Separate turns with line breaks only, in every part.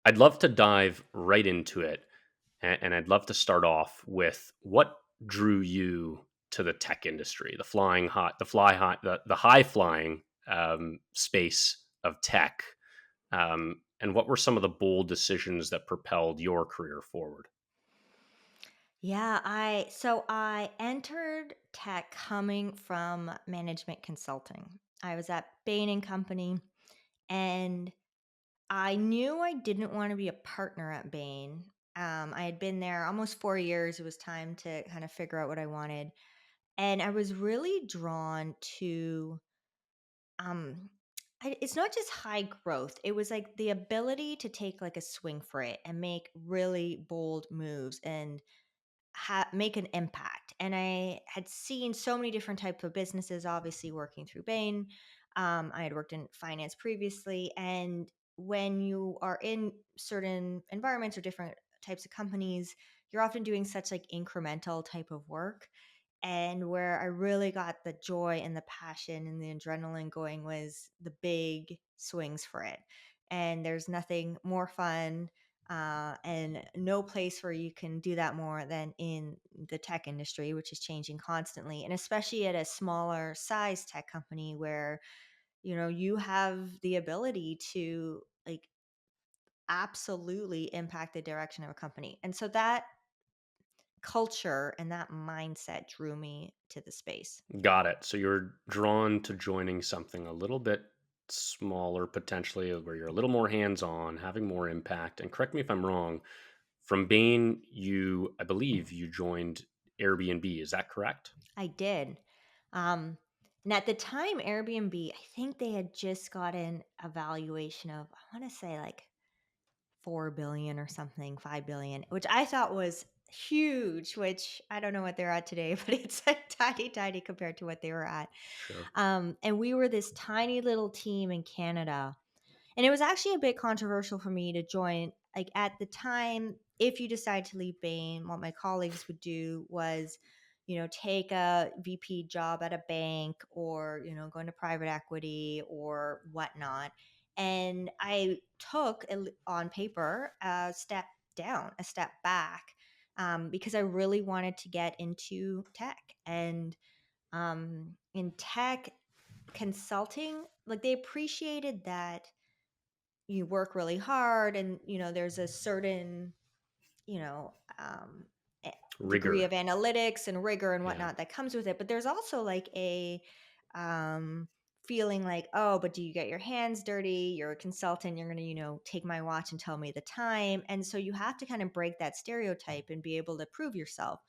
I'd love to dive right into it, and I'd love to start off with what drew you to the tech industry, the high flying space of tech, and what were some of the bold decisions that propelled your career forward?
Yeah, I entered tech coming from management consulting. I was at Bain and Company, and I knew I didn't want to be a partner at Bain. I had been there almost 4 years. It was time to kind of figure out what I wanted, and I was really drawn to um it's not just high growth. It was like the ability to take like a swing for it and make really bold moves and make an impact. And I had seen so many different types of businesses, obviously working through Bain. I had worked in finance previously. And when you are in certain environments or different types of companies, you're often doing such like incremental type of work. And where I really got the joy and the passion and the adrenaline going was the big swings for it. And there's nothing more fun and no place where you can do that more than in the tech industry, which is changing constantly. And especially at a smaller size tech company where, you have the ability to like absolutely impact the direction of a company. And so that culture and that mindset drew me to the space.
Got it. So you're drawn to joining something a little bit smaller, potentially, where you're a little more hands on, having more impact. And correct me if I'm wrong, from Bain, I believe you joined Airbnb. Is that correct?
I did. Um, and at the time, Airbnb, I think they had just gotten a valuation of, I want to say like 4 billion or something, 5 billion, which I thought was huge, which I don't know what they're at today, but it's like tiny, tiny compared to what they were at.
Sure.
And we were this tiny little team in Canada. And it was actually a bit controversial for me to join. Like at the time, if you decide to leave Bain, what my colleagues would do was, take a VP job at a bank or, go into private equity or whatnot. And I took on paper a step down, a step back, because I really wanted to get into tech. And in tech consulting, like they appreciated that you work really hard and there's a certain you know um degree
Rigor.
of analytics and rigor and
Yeah.
whatnot that comes with it, but there's also like a um feeling like, oh, but do you get your hands dirty? You're a consultant, you're going to take my watch and tell me the time. And so you have to kind of break that stereotype and be able to prove yourself.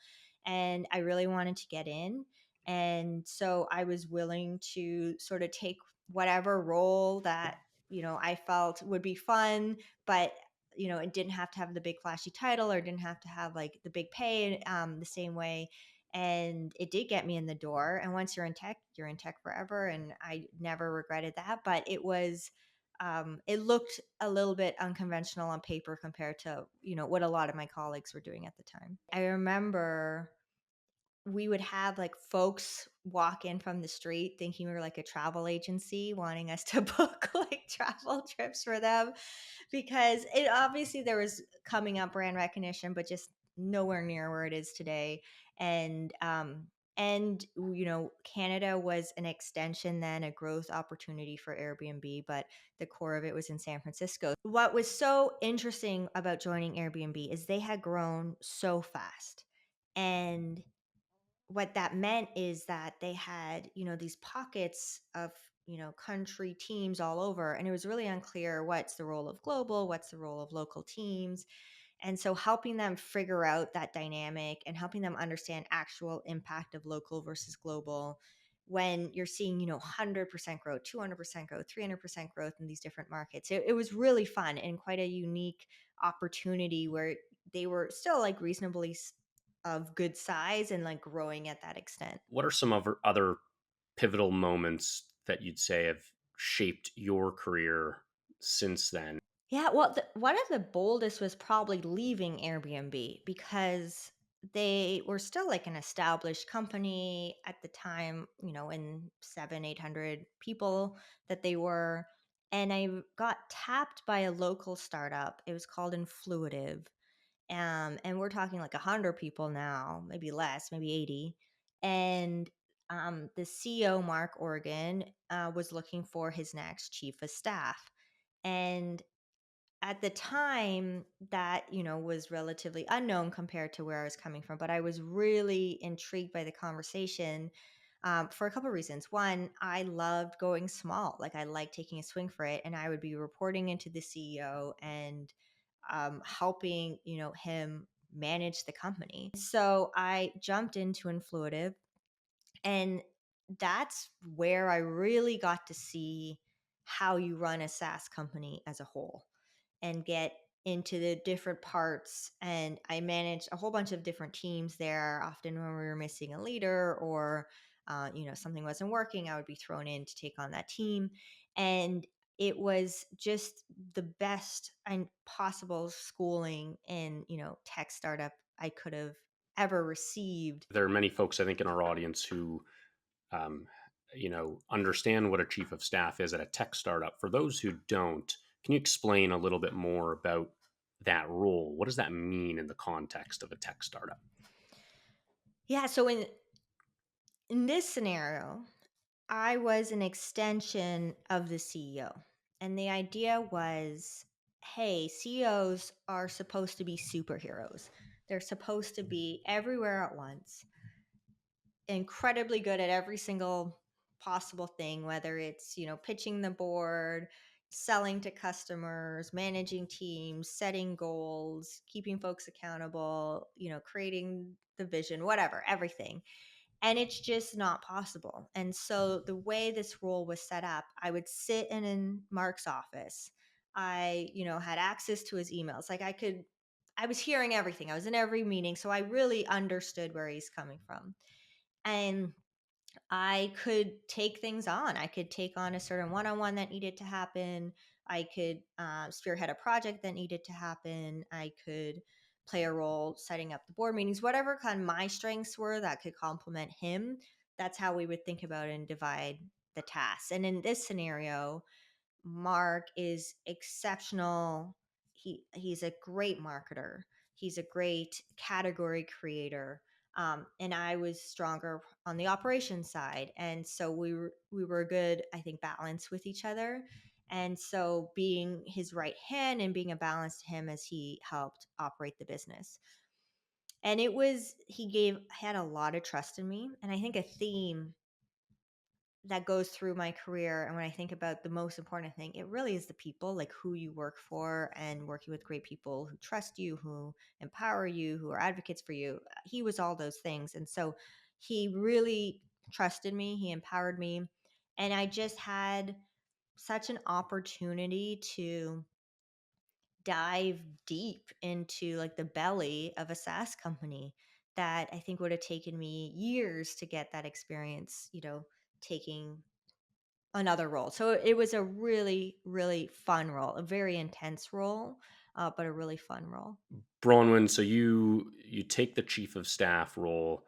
And I really wanted to get in, and so I was willing to sort of take whatever role that I felt would be fun, but it didn't have to have the big flashy title or didn't have to have like the big pay the same way. And it did get me in the door. And once you're in tech forever. And I never regretted that. But it looked a little bit unconventional on paper compared to, what a lot of my colleagues were doing at the time. I remember we would have like folks walk in from the street thinking we were like a travel agency wanting us to book like travel trips for them, because it obviously there was coming up brand recognition but just nowhere near where it is today. And Canada was an extension, then a growth opportunity for Airbnb, but the core of it was in San Francisco. What was so interesting about joining Airbnb is they had grown so fast, and what that meant is that they had, these pockets of, country teams all over. And it was really unclear what's the role of global, what's the role of local teams. And so helping them figure out that dynamic and helping them understand actual impact of local versus global when you're seeing, 100% growth, 200% growth, 300% growth in these different markets. It was really fun and quite a unique opportunity where they were still like reasonably of good size and like growing at that extent.
What are some other pivotal moments that you'd say have shaped your career since then?
Yeah, well, one of the boldest was probably leaving Airbnb because they were still like an established company at the time, in 800 people that they were. and I got tapped by a local startup. It was called Influitive. And we're talking like 100 people now, maybe less, maybe 80. And the CEO, Mark Organ, was looking for his next chief of staff. And at the time, that was relatively unknown compared to where I was coming from, but I was really intrigued by the conversation, for a couple of reasons. One, I loved going small. Like, I liked taking a swing for it, and I would be reporting into the CEO and helping him manage the company. So I jumped into Influitive, and that's where I really got to see how you run a SaaS company as a whole and get into the different parts. And I managed a whole bunch of different teams there. Often when we were missing a leader, or something wasn't working, I would be thrown in to take on that team. And it was just the best and possible schooling in tech startup I could have ever received.
There are many folks, I think, in our audience who, um, understand what a chief of staff is at a tech startup. For those who don't, can you explain a little bit more about that role? What does that mean in the context of a tech startup?
Yeah, so in this scenario, I was an extension of the CEO. And the idea was, hey, CEOs are supposed to be superheroes. They're supposed to be everywhere at once, incredibly good at every single possible thing, whether it's, pitching the board, selling to customers, managing teams, setting goals, keeping folks accountable, creating the vision, whatever, everything. And it's just not possible. And so the way this role was set up, I would sit in Mark's office. I, had access to his emails. Like, I was hearing everything. I was in every meeting. So I really understood where he's coming from. And I could take things on. I could take on a certain one-on-one that needed to happen. I could spearhead a project that needed to happen. I could play a role setting up the board meetings, whatever kind of my strengths were that could complement him. That's how we would think about and divide the tasks. And in this scenario, Mark is exceptional. He's a great marketer. He's a great category creator. And I was stronger on the operations side, and so we were a good, I think, balance with each other. And so being his right hand and being a balance to him as he helped operate the business. And he had a lot of trust in me, and I think a theme that goes through my career. And when I think about the most important thing, it really is the people, like who you work for, and working with great people who trust you, who empower you, who are advocates for you. He was all those things. And so he really trusted me, he empowered me. And I just had such an opportunity to dive deep into like the belly of a SaaS company that I think would have taken me years to get that experience, taking another role. So it was a really, really fun role, a very intense role, but a really fun role.
Bronwyn, so you take the chief of staff role,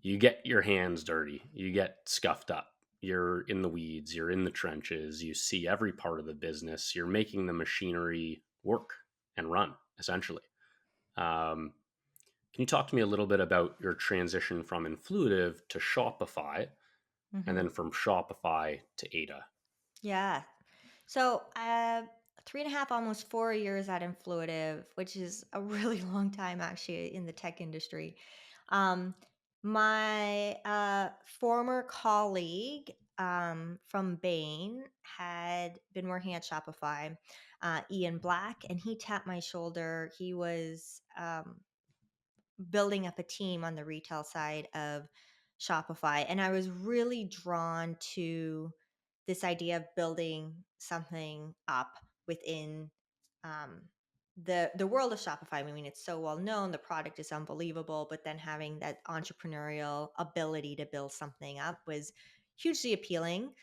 you get your hands dirty, you get scuffed up, you're in the weeds, you're in the trenches, you see every part of the business, you're making the machinery work and run essentially. Um, can you talk to me a little bit about your transition from Influitive to Shopify, and
Hmm.
then from Shopify to Ada?
Yeah. So 3.5, almost 4 years at Influitive, which is a really long time actually in the tech industry. Um, my former colleague from Bain had been working at Shopify, Ian Black, and he tapped my shoulder. He was building up a team on the retail side of Shopify. And I was really drawn to this idea of building something up within um, the world of Shopify. I mean, it's so well known, the product is unbelievable, but then having that entrepreneurial ability to build something up was hugely appealing.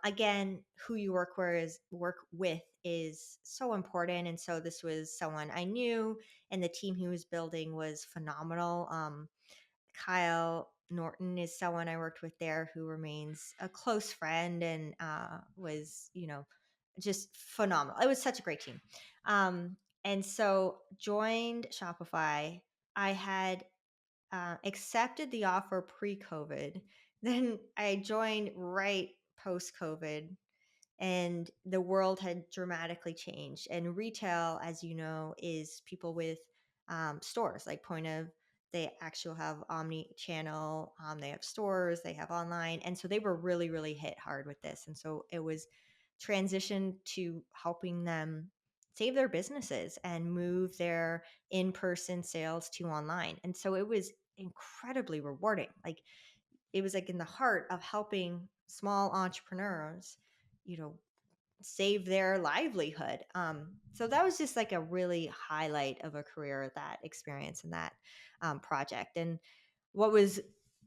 Again, who you work with is so important, and so this was someone I knew, and the team he was building was phenomenal. Kyle Norton is someone I worked with there who remains a close friend, and was, just phenomenal. It was such a great team. And so joined Shopify. I had accepted the offer pre-COVID. Then I joined right post-COVID, and the world had dramatically changed. And retail, as you know, is people with stores, like point of, they actually have omni-channel, they have stores, they have online. And so they were really, really hit hard with this. And so it was transitioned to helping them save their businesses and move their in-person sales to online. And so it was incredibly rewarding. Like, it was like in the heart of helping small entrepreneurs, you know, save their livelihood. So that was just like a really highlight of a career, that experience and that project. And what was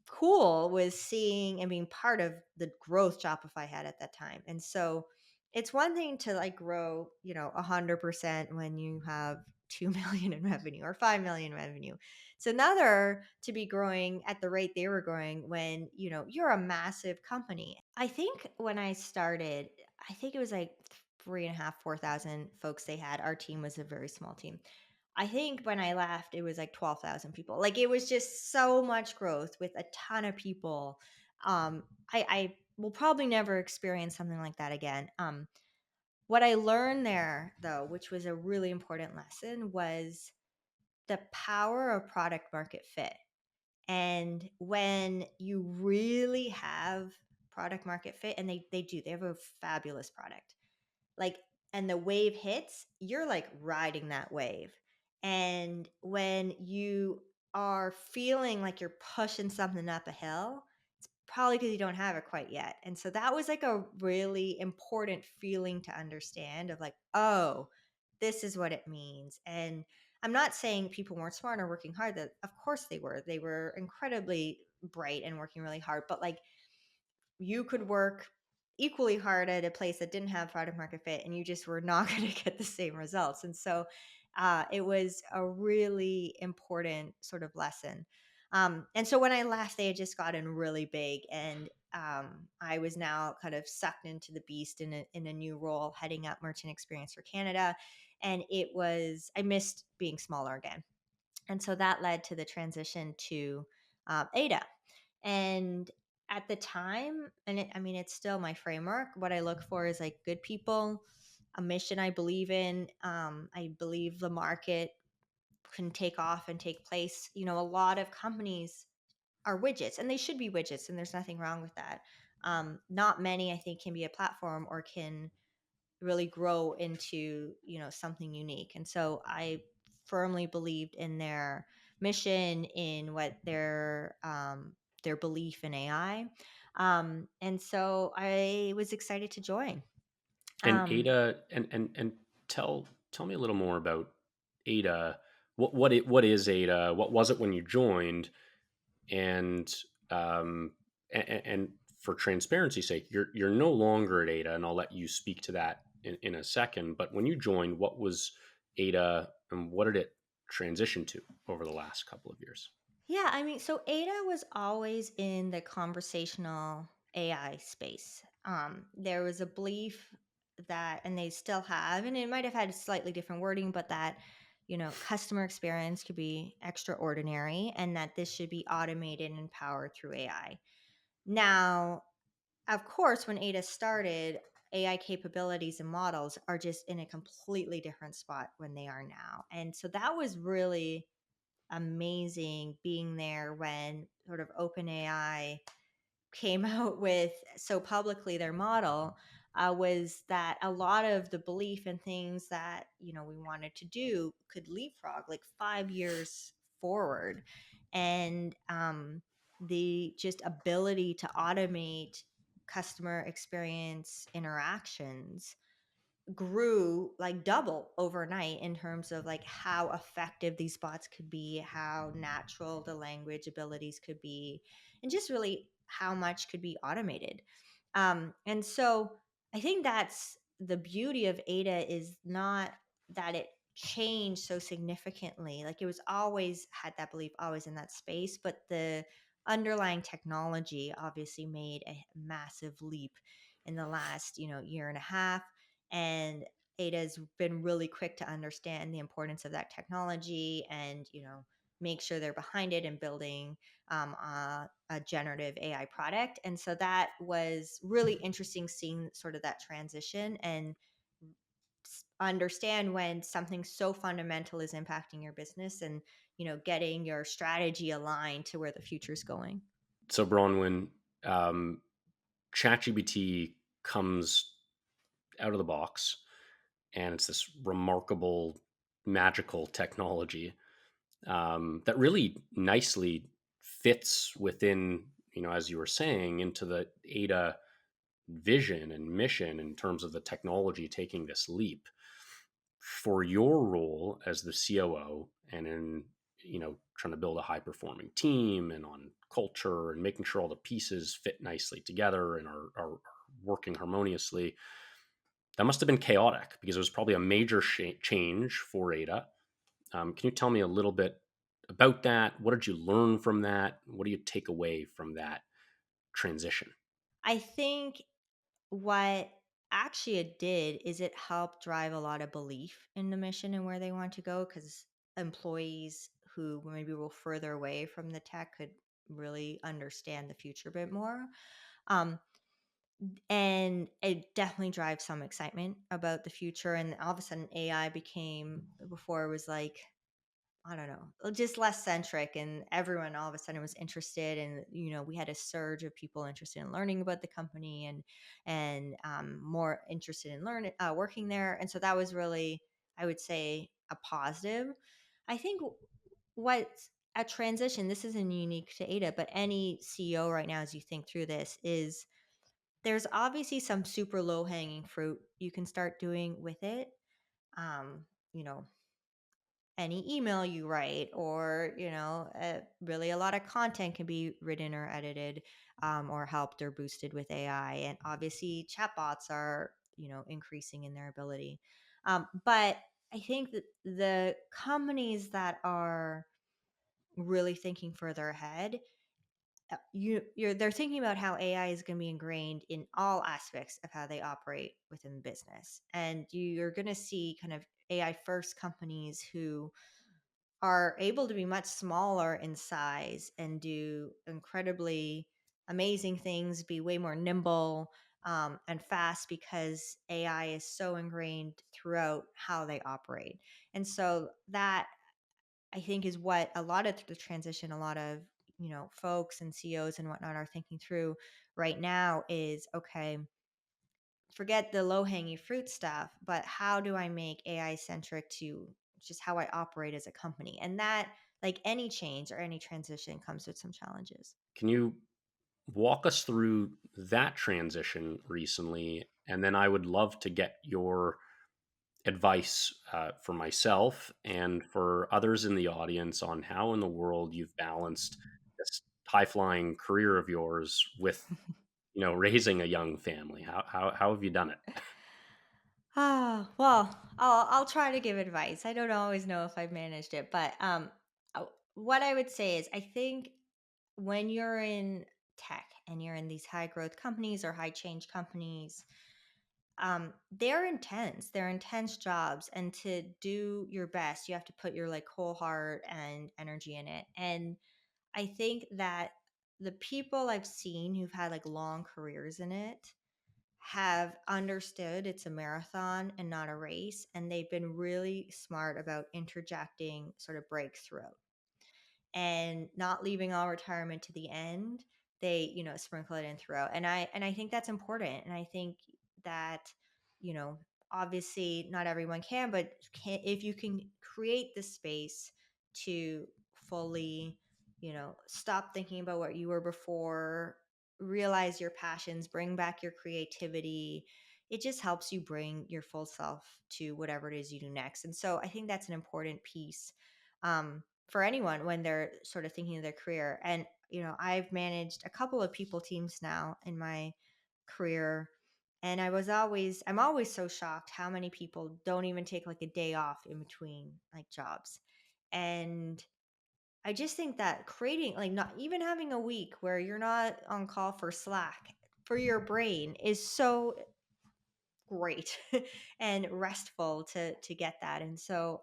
cool was seeing and being part of the growth Shopify had at that time. And so it's one thing to like grow, 100% when you have 2 million in revenue or 5 million revenue. It's another to be growing at the rate they were growing when, you're a massive company. I think when I started, I think it was like 3.5, 4,000 folks they had. Our team was a very small team. I think when I left, it was like 12,000 people. Like, it was just so much growth with a ton of people. I will probably never experience something like that again. What I learned there, though, which was a really important lesson, was the power of product market fit. And when you really have product market fit, and they have a fabulous product, like, and the wave hits, you're like riding that wave. And when you are feeling like you're pushing something up a hill, probably because you don't have it quite yet. And so that was like a really important feeling to understand, of like, oh, this is what it means. And I'm not saying people weren't smart or working hard. That, of course they were. They were incredibly bright and working really hard. But like, you could work equally hard at a place that didn't have product market fit, and you just were not going to get the same results. And so it was a really important sort of lesson. And so when I left, they had just gotten really big, and I was now kind of sucked into the beast in a new role, heading up merchant experience for Canada. And I missed being smaller again. And so that led to the transition to Ada. And at the time, and it's still my framework. What I look for is like good people, a mission I believe in. I believe the market can take off and take place. A lot of companies are widgets, and they should be widgets, and there's nothing wrong with that. Not many, I think, can be a platform or can really grow into something unique. And so I firmly believed in their mission, in what their belief in AI. And so I was excited to join.
And
um,
Ada, and tell me a little more about Ada. What is Ada? What was it when you joined? And and for transparency's sake, you're no longer at Ada, and I'll let you speak to that in a second. But when you joined, what was Ada, and what did it transition to over the last couple of years?
Yeah, so Ada was always in the conversational AI space. There was a belief that, and they still have, and it might have had slightly different wording, but that, customer experience could be extraordinary, and that this should be automated and powered through AI. Now, of course, when Ada started, AI capabilities and models are just in a completely different spot when they are now. And so that was really amazing being there when sort of OpenAI came out with so publicly their model. Was that a lot of the belief in things that we wanted to do could leapfrog like 5 years forward. And the just ability to automate customer experience interactions grew like double overnight, in terms of like how effective these bots could be, how natural the language abilities could be, and just really how much could be automated. And so I think that's the beauty of Ada, is not that it changed so significantly. Like, it was always had that belief, always in that space, but the underlying technology obviously made a massive leap in the last year and a half. And Ada's been really quick to understand the importance of that technology and, make sure they're behind it and building a generative AI product. And so that was really interesting seeing sort of that transition and understand when something so fundamental is impacting your business and, getting your strategy aligned to where the future is going.
So, Bronwyn, um, ChatGPT comes out of the box, and it's this remarkable, magical technology that really nicely fits within, as you were saying, into the Ada vision and mission in terms of the technology taking this leap. For your role as the COO and in, trying to build a high performing team and on culture and making sure all the pieces fit nicely together and are working harmoniously, that must have been chaotic because it was probably a major change for Ada. Can you tell me a little bit about that? What did you learn from that? What do you take away from that transition?
I think what actually it did is it helped drive a lot of belief in the mission and where they want to go, because employees who maybe were further away from the tech could really understand the future a bit more. Um, and it definitely drives some excitement about the future. And all of a sudden, AI became, before it was like, I don't know, just less centric, and everyone all of a sudden was interested, and we had a surge of people interested in learning about the company and more interested in learning working there, and so that was really, I would say, a positive. I think what's a transition. This isn't unique to Ada, but any CEO right now, as you think through this, is there's obviously some super low hanging fruit you can start doing with it. Um, you know, any email you write, or really a lot of content can be written or edited, or helped or boosted with AI. And obviously chatbots are increasing in their ability, but I think that the companies that are really thinking further ahead, they're thinking about how AI is going to be ingrained in all aspects of how they operate within the business, and you're going to see kind of AI first companies who are able to be much smaller in size and do incredibly amazing things, be way more nimble, and fast, because AI is so ingrained throughout how they operate. And so that, I think, is what a lot of the transition, a lot of folks and CEOs and whatnot are thinking through right now is, okay, forget the low hanging fruit stuff, but how do I make AI centric to just how I operate as a company? And that, like any change or any transition, comes with some challenges.
Can you walk us through that transition recently? And then I would love to get your advice for myself and for others in the audience on how in the world you've balanced this high flying career of yours with, raising a young family. How have you done it?
Ah, well, I'll try to give advice. I don't always know if I've managed it, but what I would say is, I think when you're in tech and you're in these high growth companies or high change companies, they're intense. They're intense jobs, and to do your best, you have to put your like whole heart and energy in it. And I think that the people I've seen who've had like long careers in it have understood it's a marathon and not a race, and they've been really smart about interjecting sort of breakthrough and not leaving all retirement to the end. They sprinkle it in throughout, and I think that's important. And I think that you know obviously not everyone can, but if you can create the space to fully stop thinking about what you were before, realize your passions, bring back your creativity, it just helps you bring your full self to whatever it is you do next. And so I think that's an important piece, for anyone when they're sort of thinking of their career. And I've managed a couple of people teams now in my career, and I'm always so shocked how many people don't even take like a day off in between like jobs. And I just think that creating, like, not even having a week where you're not on call for Slack for your brain is so great and restful to get that. And so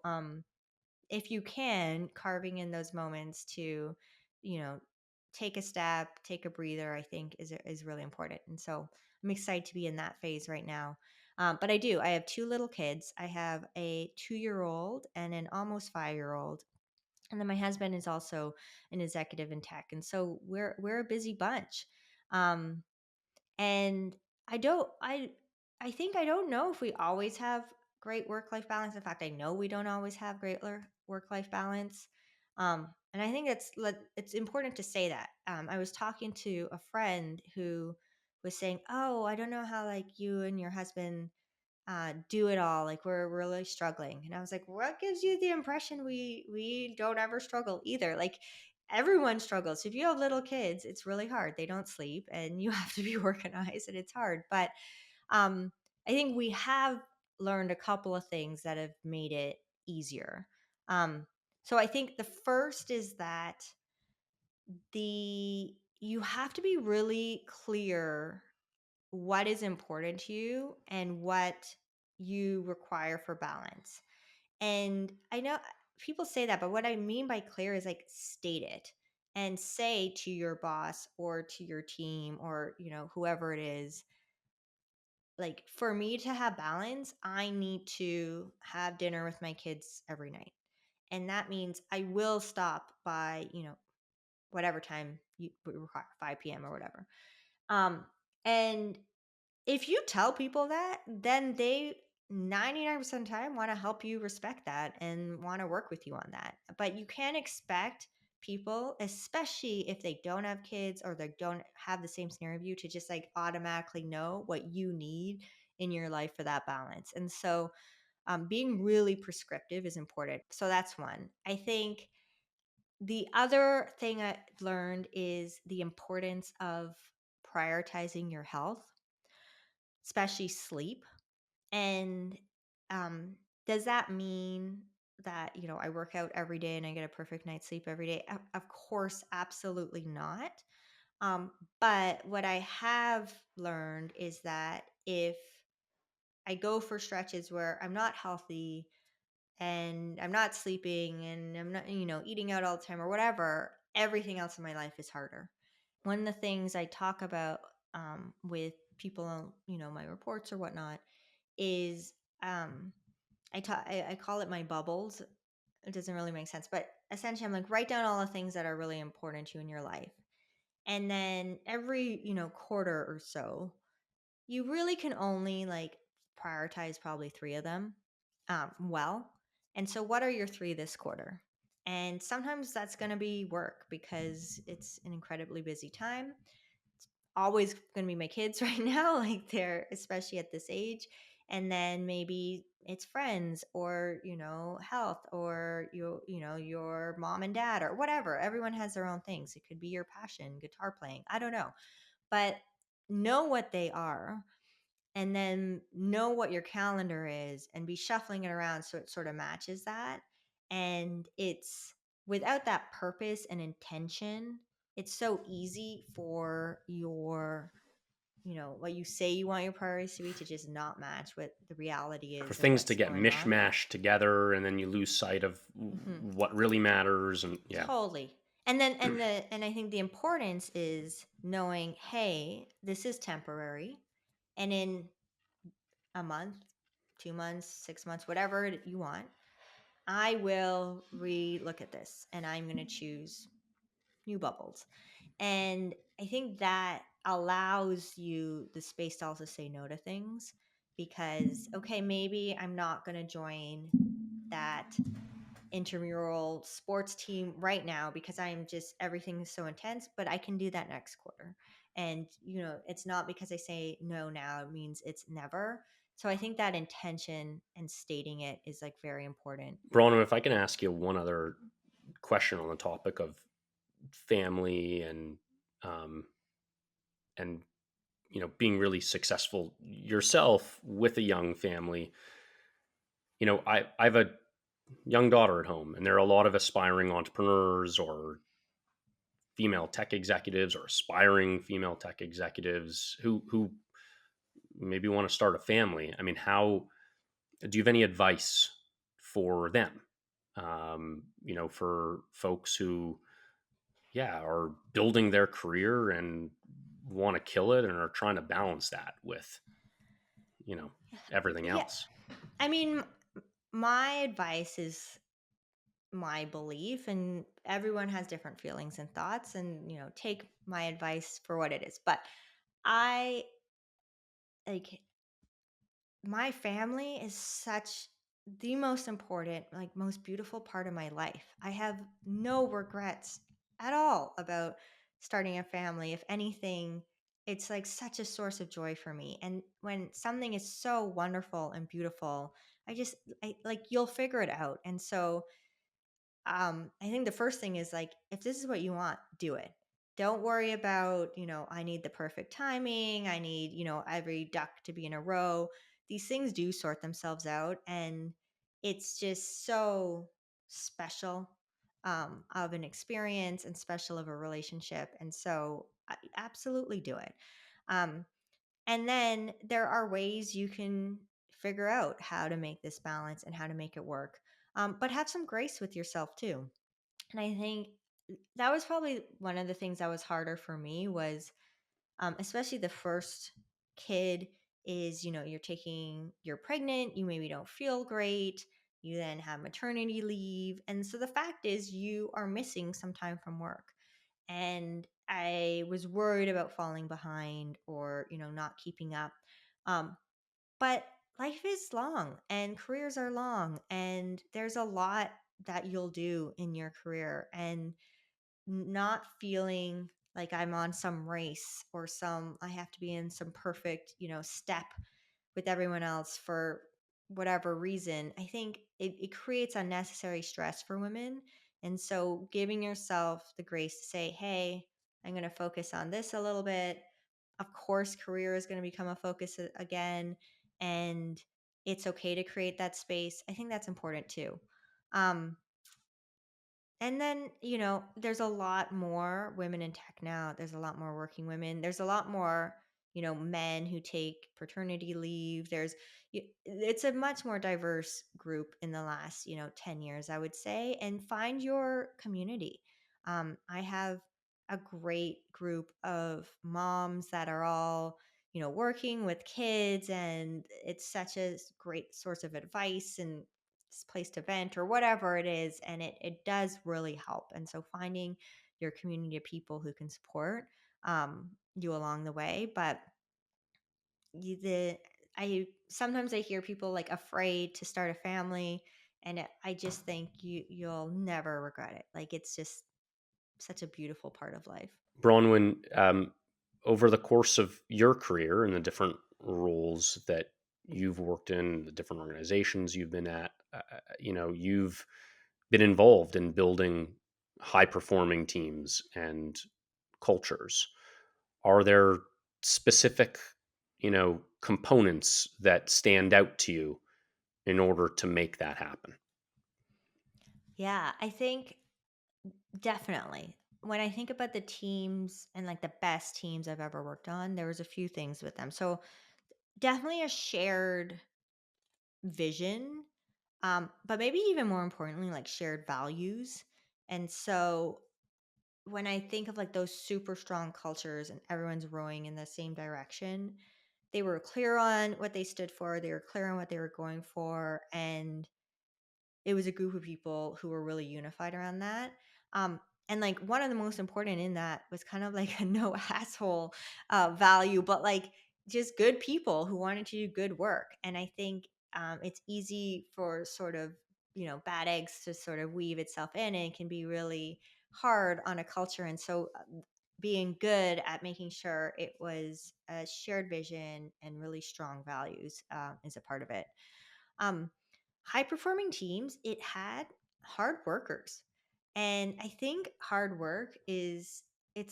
if you can, carving in those moments to, you know, take a step, take a breather, I think is really important. And so I'm excited to be in that phase right now. But I have two little kids. I have a 2 year old and an almost 5 year old. And then my husband is also an executive in tech. And so we're a busy bunch. Um, and I don't I think I don't know if we always have great work-life balance. In fact, I know we don't always have great work-life balance. And I think it's important to say that. I was talking to a friend who was saying, "Oh, I don't know how like you and your husband do it all. Like we're really struggling." And I was like, "What gives you the impression we don't ever struggle either? Like everyone struggles. If you have little kids, it's really hard. They don't sleep, and you have to be organized, and it's hard." But um, I think we have learned a couple of things that have made it easier. Um, so I think the first is that the you have to be really clear what is important to you and what you require for balance. And I know people say that, but what I mean by clear is like state it and say to your boss or to your team or, whoever it is, like for me to have balance, I need to have dinner with my kids every night. And that means I will stop by, whatever time you require, 5 p.m. or whatever. Um, and if you tell people that, then they 99% of the time want to help you respect that and want to work with you on that. But you can't expect people, especially if they don't have kids or they don't have the same scenario of you, to just like automatically know what you need in your life for that balance. And so being really prescriptive is important. So that's one. I think the other thing I learned is the importance of prioritizing your health, especially sleep. And um, does that mean that, I work out every day and I get a perfect night's sleep every day? Of course, absolutely not. But what I have learned is that if I go for stretches where I'm not healthy and I'm not sleeping and I'm not, eating out all the time or whatever, everything else in my life is harder. One of the things I talk about with people on, my reports or whatnot is um, I call it my bubbles. It doesn't really make sense, but essentially I'm like, write down all the things that are really important to you in your life. And then every, quarter or so, you really can only like prioritize probably three of them well. And so what are your three this quarter? And sometimes that's going to be work because it's an incredibly busy time. Always going to be my kids right now, like they're especially at this age. And then maybe it's friends or, health or your mom and dad or whatever. Everyone has their own things. It could be your passion, guitar playing. I don't know. But know what they are and then know what your calendar is and be shuffling it around so it sort of matches that. And it's without that purpose and intention, it's so easy for your, what you say you want your priorities to be to just not match what the reality
For
is of
things to
what's
get
going on.
mishmashed together, and then you lose sight of
Hmm.
what really matters. And yeah,
Totally. And I think the importance is knowing, hey, this is temporary. And in a month, 2 months, 6 months, whatever you want, I will re-look at this and I'm going to choose new bubbles. And I think that allows you the space to also say no to things because, okay, maybe I'm not going to join that intramural sports team right now because I'm just everything is so intense, but I can do that next quarter. And it's not because I say no now, it means it's never. So I think that intention and stating it is like very important.
Bronwyn, if I can ask you one other question on the topic of family um, and being really successful yourself with a young family. I have a young daughter at home, and there are a lot of aspiring entrepreneurs or female tech executives or aspiring female tech executives who maybe want to start a family. I mean, how do you have any advice for them? For folks who, yeah, are building their career and want to kill it and are trying to balance that with, you know, everything
Yeah.
else.
I mean, my advice is my belief, and everyone has different feelings and thoughts, and take my advice for what it is. But I like my family is such the most important, like most beautiful part of my life. I have no regrets at all about starting a family. If anything, it's like such a source of joy for me. And when something is so wonderful and beautiful, I like you'll figure it out. And so I think the first thing is like, if this is what you want, do it. Don't worry about, I need the perfect timing. I need, every duck to be in a row. These things do sort themselves out. And it's just so special of an experience and special of a relationship. And so absolutely do it. Um, and then there are ways you can figure out how to make this balance and how to make it work. But have some grace with yourself too. And I think that was probably one of the things that was harder for me was especially the first kid is, you're pregnant, you maybe don't feel great, you then have maternity leave. And so the fact is you are missing some time from work. And I was worried about falling behind or, not keeping up. Um, but life is long and careers are long and there's a lot that you'll do in your career. And not feeling like I'm on some race or I have to be in some perfect, step with everyone else for whatever reason. I think it creates unnecessary stress for women. And so giving yourself the grace to say, hey, I'm going to focus on this a little bit. Of course, career is going to become a focus again. And it's okay to create that space. I think that's important too. Um, and then, there's a lot more women in tech now. There's a lot more working women. There's a lot more, men who take paternity leave. It's a much more diverse group in the last, 10 years, I would say, and find your community. I have a great group of moms that are all, working with kids, and it's such a great source of advice and place to vent or whatever it is, and it does really help. And so finding your community of people who can support you along the way. But you, the I sometimes I hear people like afraid to start a family, and I just think you'll never regret it. Like it's just such a beautiful part of life.
Bronwyn, over the course of your career and the different roles that you've worked in, the different organizations you've been at, you've been involved in building high performing teams and cultures. Are there specific, components that stand out to you in order to make that happen?
Yeah, I think definitely. When I think about the teams and like the best teams I've ever worked on, there was a few things with them. So definitely a shared vision, but maybe even more importantly, like shared values. And so when I think of like those super strong cultures and everyone's rowing in the same direction, they were clear on what they stood for, they were clear on what they were going for, and it was a group of people who were really unified around that. Um, and like one of the most important in that was kind of like a no asshole value, but like just good people who wanted to do good work. And I think it's easy for sort of, bad eggs to sort of weave itself in, and it can be really hard on a culture. And so being good at making sure it was a shared vision and really strong values is a part of it. Um, High performing teams, it had hard workers. And I think hard work it's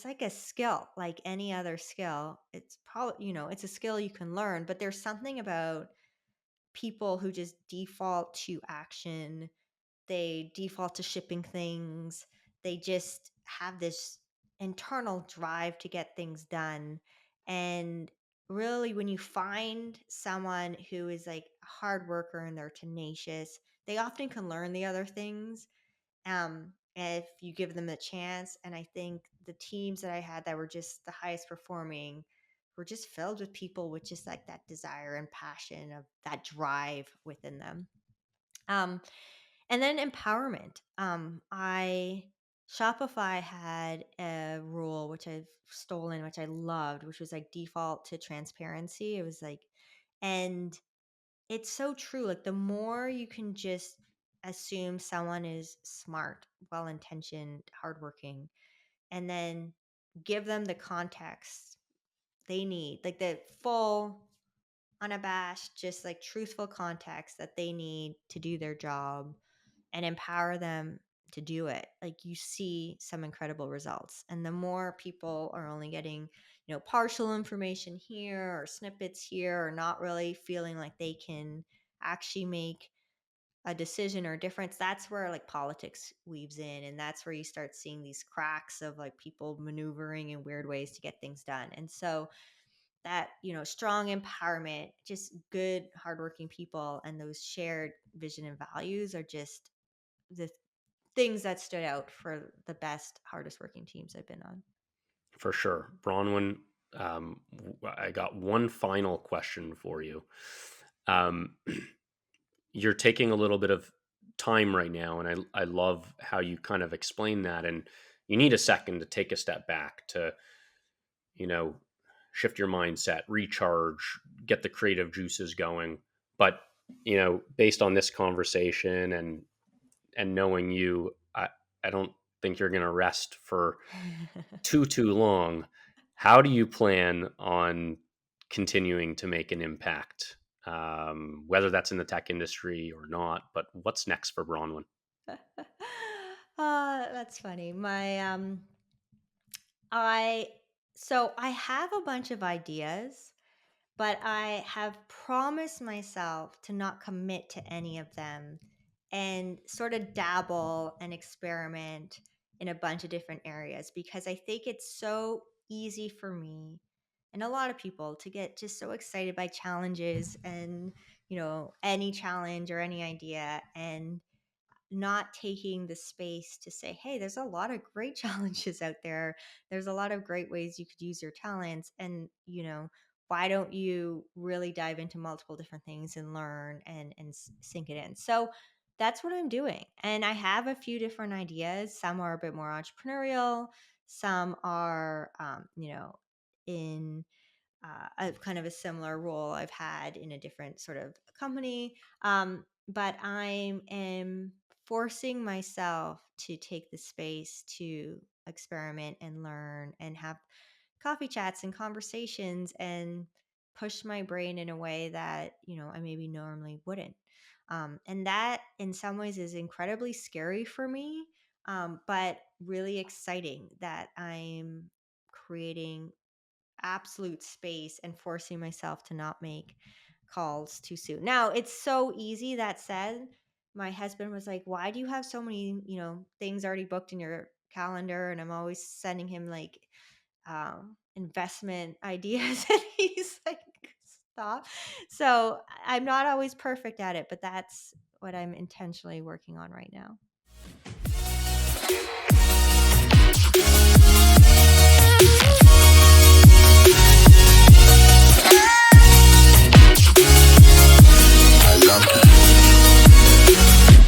like a skill, like any other skill. It's probably, it's a skill you can learn, but there's something about people who just default to action. They default to shipping things. They just have this internal drive to get things done. And really, when you find someone who is like a hard worker and they're tenacious, they often can learn the other things, if you give them the chance. And I think the teams that I had that were just the highest performing were just filled with people with just like that desire and passion of that drive within them. Um, and then empowerment. I Shopify had a rule which I've stolen, which I loved, which was like default to transparency. It was like, and it's so true. Like the more you can just assume someone is smart, well intentioned, hardworking, and then give them the context they need, like the full, unabashed, just like truthful context that they need to do their job, and empower them to do it, like you see some incredible results. And the more people are only getting, partial information here or snippets here, or not really feeling like they can actually make a decision or difference, that's where like politics weaves in, and that's where you start seeing these cracks of like people maneuvering in weird ways to get things done. And so that, strong empowerment, just good hardworking people, and those shared vision and values are just the things that stood out for the best, hardest working teams I've been on.
For sure. Bronwyn, I got one final question for you. Um, you're taking a little bit of time right now, and I love how you kind of explain that. And you need a second to take a step back to, you know, shift your mindset, recharge, get the creative juices going. But, based on this conversation and knowing you, I don't think you're going to rest for too long. How do you plan on continuing to make an impact, whether that's in the tech industry or not? But what's next for Bronwyn?
That's funny. I I have a bunch of ideas, but I have promised myself to not commit to any of them, and sort of dabble and experiment in a bunch of different areas, because I think it's so easy for me and a lot of people to get just so excited by challenges and, any challenge or any idea, and not taking the space to say, hey, there's a lot of great challenges out there. There's a lot of great ways you could use your talents. And, why don't you really dive into multiple different things and learn and sink it in? So that's what I'm doing. And I have a few different ideas. Some are a bit more entrepreneurial, some are, in a kind of a similar role I've had in a different sort of company. But I am forcing myself to take the space to experiment and learn and have coffee chats and conversations and push my brain in a way that, I maybe normally wouldn't. And that in some ways is incredibly scary for me, but really exciting that I'm creating absolute space and forcing myself to not make calls too soon. Now, it's so easy. That said, my husband was like, "Why do you have so many, things already booked in your calendar?" And I'm always sending him like investment ideas, and he's like, "Stop." So I'm not always perfect at it, but that's what I'm intentionally working on right now.